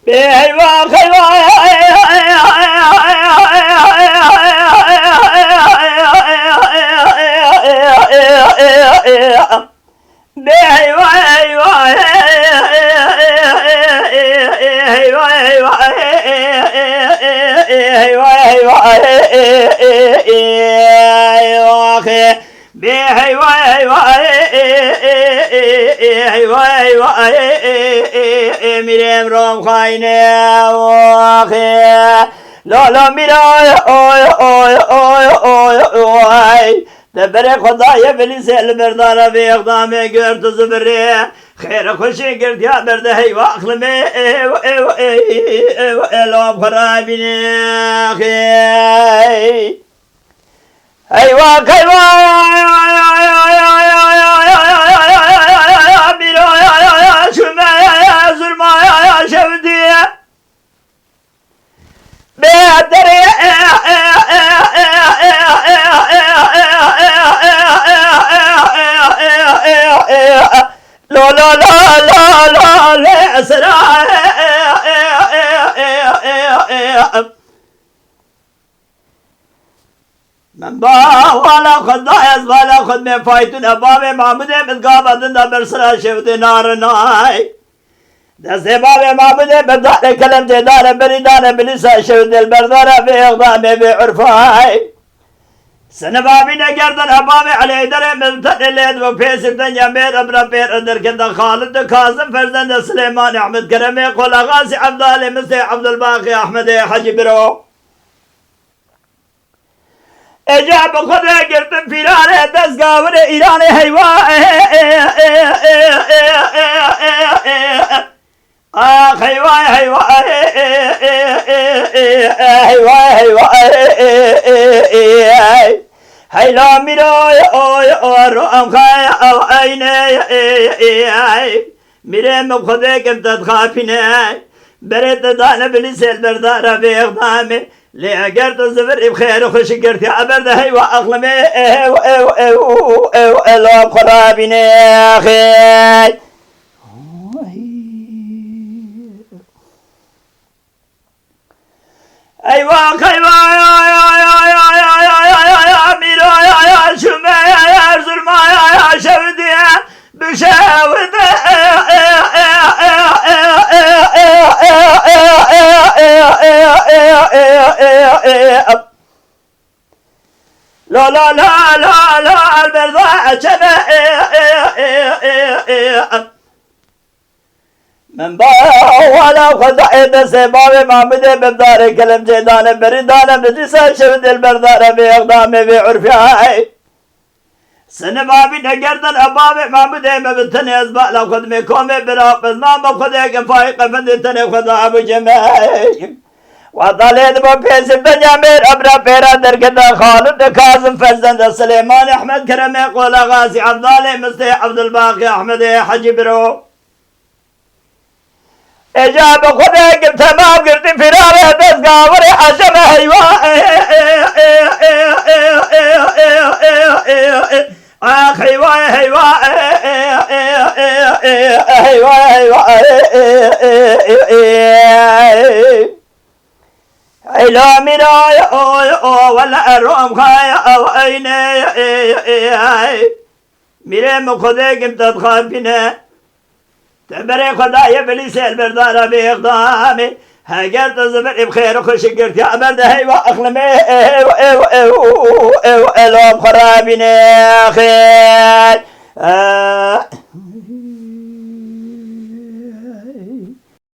بهيوا خيوا میرم رام خاینه واخه لالا میرای اوی اوی اوی اوی اوی دبر خدای بلی سل بردارا به اقدام گرد زبره خیر خوشی گرد یا برده هی و اخلمه الام خرابینه خی هی واقعی لا لا لا لا لا لا اسرع من با والا خود دایز والا خود می فایتون اباب معبوده بزگابدن دا برسرا شفت نار نای دست باب معبوده بدار کلم جدار بریدان بلیسا شفت البردار به اقدام به عرفای سنبابی نگردن اباب علی در ملتن لید و پیسردن یمیر ابرا پیر اندر کندن خالد کاظم فرزند سلیمان احمد کرمی قول آغاسی عبدال مثل عبدالباقی احمد حجی برو اجاب خدا گرتم پیران دستگاور ایران حیوان حیوان حیوان حیوان حیلا میرای آی آرو ام خای او عینه میرم خدا کم تدخافینه برد دانه بلی سیل برداره به اقدامه لی اگر تو زبر بخیر و خوشی کرتی عبرده هی و اقلمه الاب خرابینه خیر ایوا خیوا میرا شما ظلما شودی بشاود لا لا لا لا لا البرضاء شبه من با والا خدای دست باب محمد بردار کلم جدان بریدان بجیسا شود البردار به اقدام به عرفی سن بابی نگردن اباب محمد مبتن از بالا خود میکوم برا بزمان با خدای کفای قفند تن خدا ابو جمعی و طالید با پیسر دنیا میر ابرا پیرا در کده خالد کاظم فرزند سلیمان احمد کرمی قول غازی عبدال مثل عبدالباقی احمد حجی برو اجاب خدا گرت تمام گرتی فرار دستگاور عجم حیوان حیوان حیوان حیلا میرای ولا اروم خای او اینه میرم خدا گرت تدخافینه تبري خدايا بلي سيل بردارا بإقدامي هاجرت الزبر بخير وخش قرت يا برد هي وأخلمي الوب خرابيني خير